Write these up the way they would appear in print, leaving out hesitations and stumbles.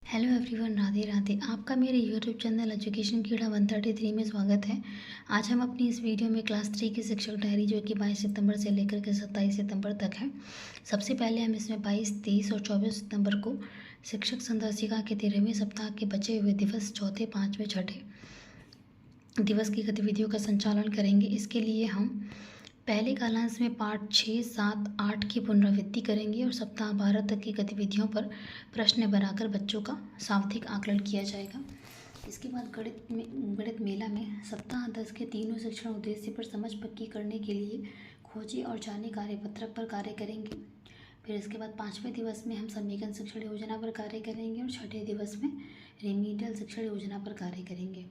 Hello everyone, Radhe Radhe. आपका मेरे YouTube channel education कीड़ा 133 में स्वागत है। आज हम अपनी इस वीडियो में क्लास 3 की शिक्षक डायरी जो कि 22 सितंबर से लेकर के 27 सितंबर तक है। सबसे पहले हम इसमें 22, 23 और 24 सितंबर को शिक्षक संदर्शिका के 13वें सप्ताह के बचे हुए दिवस, चौथे, पाँचवें, छठे दिवस की गतिविधियों का संचालन करेंगे। इसके लिए हम पहले कालांश में पाठ 6, 7, 8 की पुनरावृत्ति करेंगे और सप्ताह 12 तक की गतिविधियों पर प्रश्न बनाकर बच्चों का सावधिक आकलन किया जाएगा। इसके बाद गणित मेला में सप्ताह 10 के तीनों शिक्षण उद्देश्य पर समझ पक्की करने के लिए खोजी और जाने कार्यपत्रक पर कार्य करेंगे। फिर इसके बाद 5वें दिवस में हम समीकरण शिक्षण योजना पर कार्य करेंगे और छठे दिवस में रेमिडियल शिक्षण योजना पर कार्य करेंगे।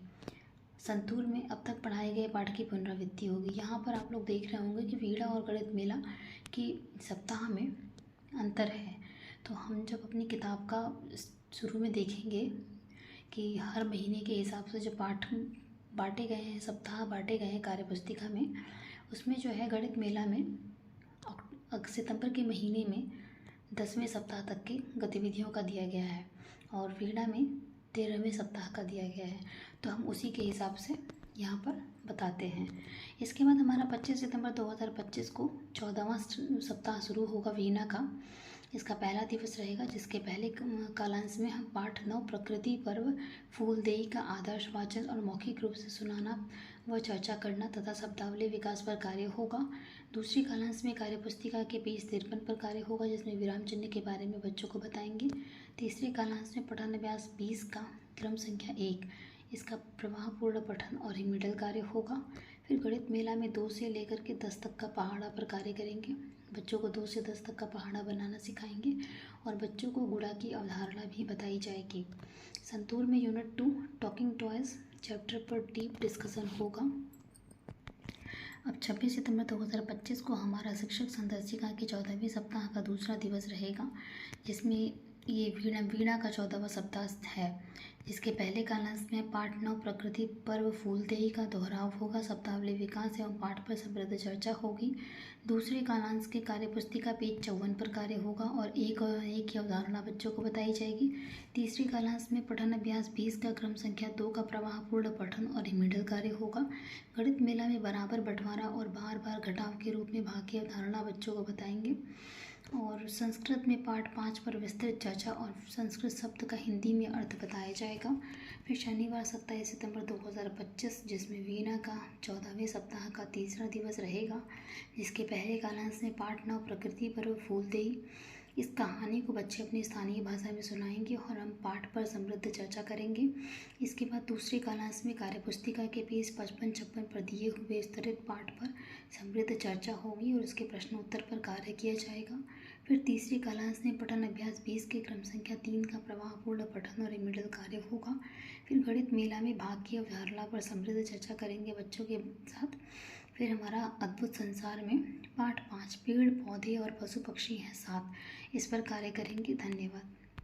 संतूर में अब तक पढ़ाए गए पाठ की पुनरावृत्ति होगी। यहाँ पर आप लोग देख रहे होंगे कि वीड़ा और गणित मेला की सप्ताह में अंतर है। तो हम जब अपनी किताब का शुरू में देखेंगे कि हर महीने के हिसाब से जो पाठ बांटे गए हैं, सप्ताह बांटे गए हैं कार्यपुस्तिका में, उसमें जो है गणित मेला में सितंबर के महीने में 10वें सप्ताह तक की गतिविधियों का दिया गया है और वीड़ा में 13वें सप्ताह का दिया गया है। तो हम उसी के हिसाब से यहाँ पर बताते हैं। इसके बाद हमारा 25 सितंबर 2025 को 14वां सप्ताह शुरू होगा वीणा का। इसका पहला दिवस रहेगा, जिसके पहले कालांश में हम पाठ 9 प्रकृति पर्व फूलदेई का आदर्श वाचन और मौखिक रूप से सुनाना व चर्चा करना तथा शब्दावली विकास पर कार्य होगा। दूसरी कालांश में कार्यपुस्तिका के पेज 53 पर कार्य होगा, जिसमें विराम चिन्ह के बारे में बच्चों को बताएंगे। तीसरी कालांश में पठन अभ्यास 20 का क्रम संख्या 1, इसका प्रवाहपूर्ण पठन और रिमीडियल कार्य होगा। फिर गणित मेला में 2 से लेकर के 10 तक का पहाड़ा पर कार्य करेंगे। बच्चों को 2 से 10 तक का पहाड़ा बनाना सिखाएंगे और बच्चों को गुणा की अवधारणा भी बताई जाएगी। संतूर में यूनिट 2 टॉकिंग टॉयज चैप्टर पर डीप डिस्कशन होगा। अब 26 सितंबर 2025 को हमारा शिक्षक संदर्शिका के 14वें सप्ताह का दूसरा दिवस रहेगा, जिसमें ये वीणा का 14वां सप्ताह है। जिसके पहले कालांश में पाठ 9 प्रकृति पर्व फूलदेई का दोहराव होगा, शब्दावली विकास एवं पाठ पर समृद्ध चर्चा होगी। दूसरे कालांश के कार्यपुस्तिका पेज 54 पर कार्य होगा और एक की अवधारणा बच्चों को बताई जाएगी। तीसरी कालांश में पठन अभ्यास 20 का क्रम संख्या 2 का प्रवाहपूर्ण पठन और रिमीडियल कार्य होगा। गणित मेला में बराबर बंटवारा और बार बार घटाव के रूप में भाग की अवधारणा बच्चों को बताएंगे। और संस्कृत में पाठ 5 पर विस्तृत चर्चा और संस्कृत शब्द का हिंदी में अर्थ बताया जाएगा। फिर शनिवार 27 सितंबर 2025, जिसमें वीणा का 14वें सप्ताह का तीसरा दिवस रहेगा, जिसके पहले कालांश में पाठ 9 प्रकृति पर्व फूलदेई, इस कहानी को बच्चे अपनी स्थानीय भाषा में सुनाएंगे और हम पाठ पर समृद्ध चर्चा करेंगे। इसके बाद दूसरे कालांश में कार्यपुस्तिका के पेज 55-56 पर दिए हुए विस्तृत पाठ पर समृद्ध चर्चा होगी और उसके प्रश्न उत्तर पर कार्य किया जाएगा। फिर तीसरी कालांश में पठन अभ्यास 20 के क्रम संख्या 3 का प्रवाहपूर्ण पठन और रिमीडियल कार्य होगा। फिर गणित मेला में भाग की अवधारणा पर समृद्ध चर्चा करेंगे बच्चों के साथ। फिर हमारा अद्भुत संसार में पाठ 5 पेड़ पौधे और पशु पक्षी हैं 7, इस पर कार्य करेंगे। धन्यवाद।